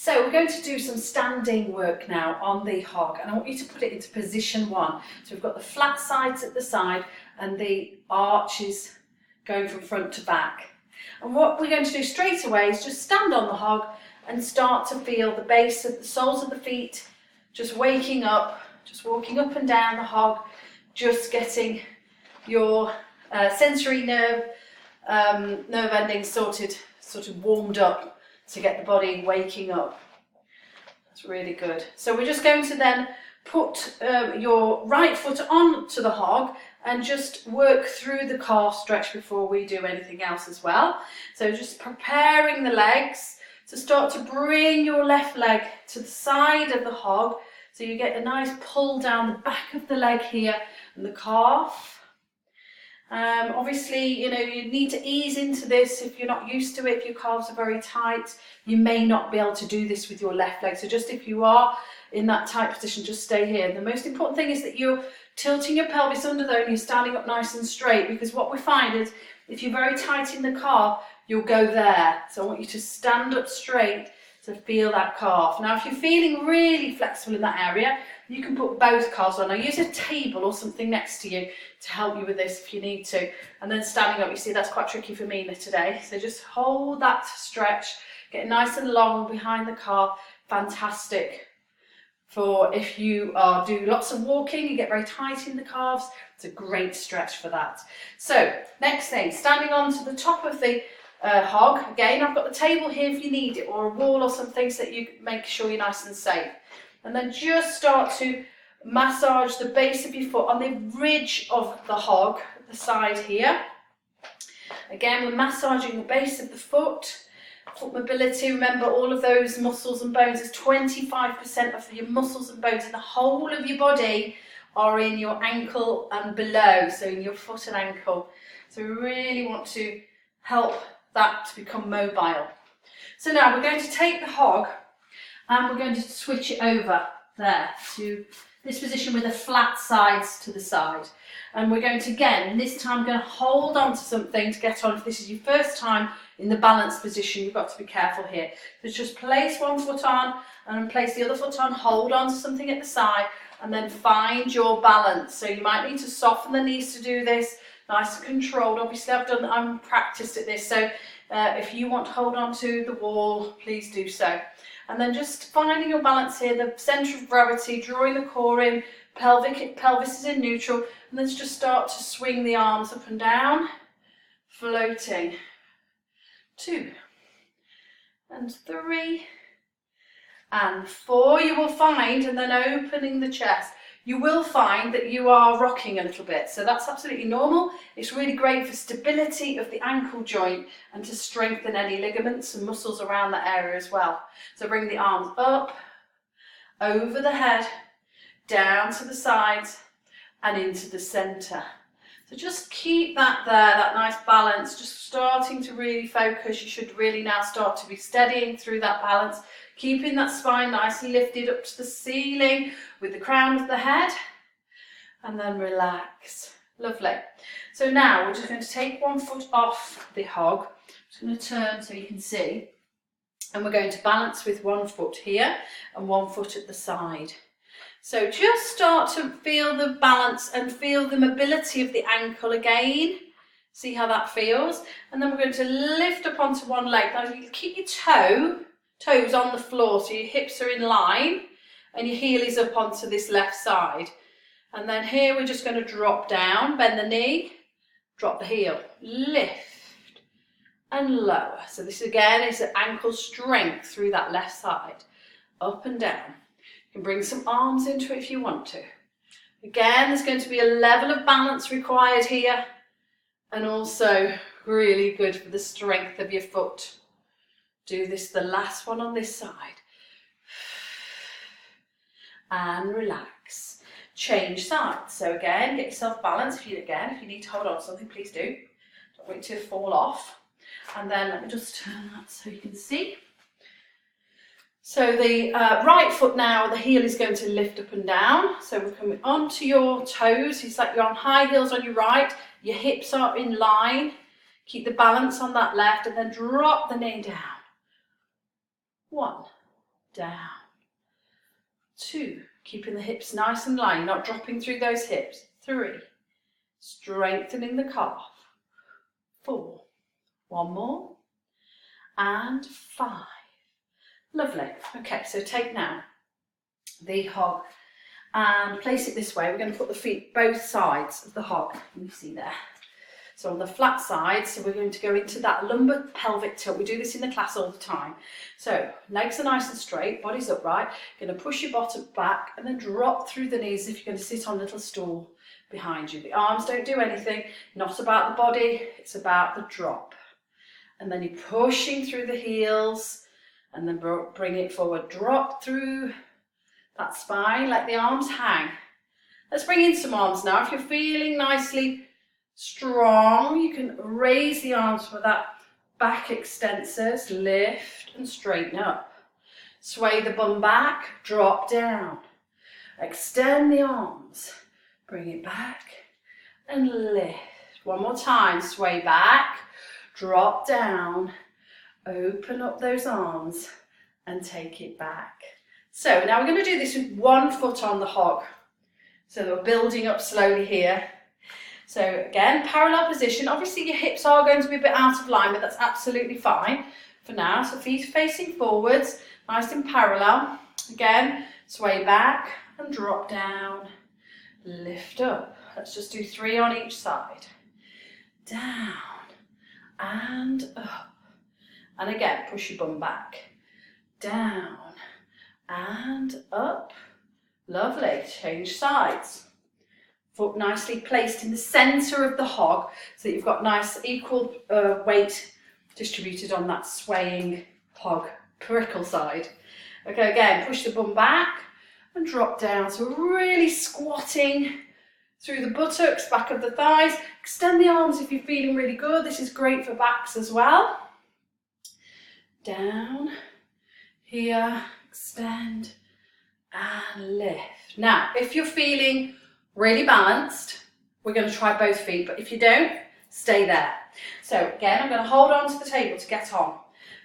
So we're going to do some standing work now on the hog, and I want you to put it into position one. So we've got the flat sides at the side and the arches going from front to back. And what we're going to do straight away is just stand on the hog and start to feel the base of the soles of the feet, just waking up, just walking up and down the hog, just getting your sensory nerve endings sort of warmed up to get the body waking up. That's really good. So we're just going to then put your right foot onto the hog and just work through the calf stretch before we do anything else as well. So just preparing the legs to start to bring your left leg to the side of the hog, so you get a nice pull down the back of the leg here and the calf. Obviously, you need to ease into this if you're not used to it. If your calves are very tight, you may not be able to do this with your left leg. So just if you are in that tight position, just stay here. The most important thing is that you're tilting your pelvis under though and you're standing up nice and straight, because what we find is if you're very tight in the calf, you'll go there. So I want you to stand up straight to feel that calf. Now, if you're feeling really flexible in that area, you can put both calves on. Now use a table or something next to you to help you with this if you need to. And then standing up, you see that's quite tricky for me today. So just hold that stretch, get nice and long behind the calf. Fantastic for if you do lots of walking, you get very tight in the calves. It's a great stretch for that. So next thing, standing onto the top of the hog. Again, I've got the table here if you need it, or a wall or something, so that you make sure you're nice and safe. And then just start to massage the base of your foot on the ridge of the hog, the side here. Again, we're massaging the base of the foot mobility. Remember, all of those muscles and bones, is 25% of your muscles and bones in the whole of your body are in your ankle and below, so in your foot and ankle. So we really want to help that to become mobile. So now we're going to take the hog and we're going to switch it over there to this position with the flat sides to the side. And we're going to, again, this time going to hold on to something to get on. If this is your first time in the balanced position, you've got to be careful here. So just place one foot on and then place the other foot on, hold on to something at the side, and then find your balance. So you might need to soften the knees to do this, nice and controlled. Obviously I'm practiced at this, so if you want to hold on to the wall, please do so. And then just finding your balance here, the centre of gravity, drawing the core in, pelvis is in neutral, and then just start to swing the arms up and down, floating. 2 and 3 and 4. You will find, and then opening the chest, you will find that you are rocking a little bit. So that's absolutely normal. It's really great for stability of the ankle joint and to strengthen any ligaments and muscles around that area as well. So bring the arms up, over the head, down to the sides and into the centre. So just keep that there, that nice balance, just starting to really focus. You should really now start to be steadying through that balance, keeping that spine nicely lifted up to the ceiling with the crown of the head, and then relax. Lovely. So now we're just going to take one foot off the hog. I'm just going to turn so you can see, and we're going to balance with one foot here and one foot at the side. So just start to feel the balance and feel the mobility of the ankle again. See how that feels? And then we're going to lift up onto one leg. Now you keep your toes on the floor, so your hips are in line and your heel is up onto this left side. And then here we're just going to drop down, bend the knee, drop the heel, lift and lower. So this again is an ankle strength through that left side, up and down. You can bring some arms into it if you want to. Again, there's going to be a level of balance required here, and also really good for the strength of your foot. Do this, the last one on this side. And relax. Change sides. So again, get yourself balanced. If you need to hold on to something, please do. Don't wait to fall off. And then let me just turn that so you can see. So the right foot now, the heel is going to lift up and down. So we're coming onto your toes. It's like you're on high heels on your right. Your hips are in line. Keep the balance on that left, and then drop the knee down. 1, down. 2, keeping the hips nice and lined, not dropping through those hips. 3, strengthening the calf. 4, one more, and 5. Lovely. Okay, so take now the hog and place it this way. We're going to put the feet both sides of the hog. You see there. So on the flat side, so we're going to go into that lumbar pelvic tilt. We do this in the class all the time. So legs are nice and straight, body's upright. You're going to push your bottom back and then drop through the knees as if you're going to sit on a little stool behind you. The arms don't do anything, not about the body, it's about the drop. And then you're pushing through the heels and then bring it forward. Drop through that spine, let the arms hang. Let's bring in some arms now. If you're feeling nicely strong, you can raise the arms for that back extensors, lift and straighten up. Sway the bum back, drop down. Extend the arms, bring it back and lift. One more time, sway back, drop down, open up those arms and take it back. So now we're going to do this with one foot on the hog. So we're building up slowly here. So again, parallel position. Obviously your hips are going to be a bit out of line, but that's absolutely fine for now. So feet facing forwards, nice and parallel. Again, sway back and drop down, lift up. Let's just do 3 on each side. Down and up. And again, push your bum back. Down and up. Lovely. Change sides. Foot nicely placed in the centre of the hog so that you've got nice equal weight distributed on that swaying hog peripheral side. Okay, again, push the bum back and drop down. So we're really squatting through the buttocks, back of the thighs. Extend the arms if you're feeling really good. This is great for backs as well. Down, here, extend and lift. Now, if you're feeling really balanced, we're going to try both feet, but if you don't, stay there. So again, I'm going to hold on to the table to get on.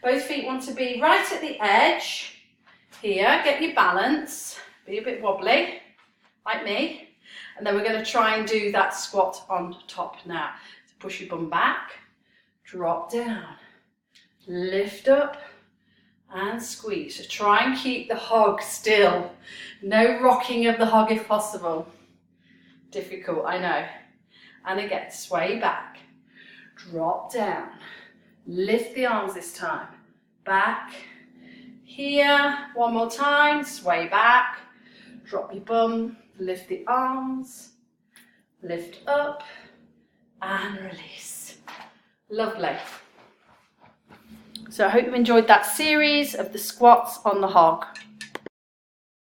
Both feet want to be right at the edge. Here, get your balance, be a bit wobbly, like me. And then we're going to try and do that squat on top now. So push your bum back, drop down, lift up and squeeze. So try and keep the hog still. No rocking of the hog if possible. Difficult, I know. And again, sway back, drop down, lift the arms this time, back, here, one more time, sway back, drop your bum, lift the arms, lift up and release. Lovely. So I hope you enjoyed that series of the squats on the hog.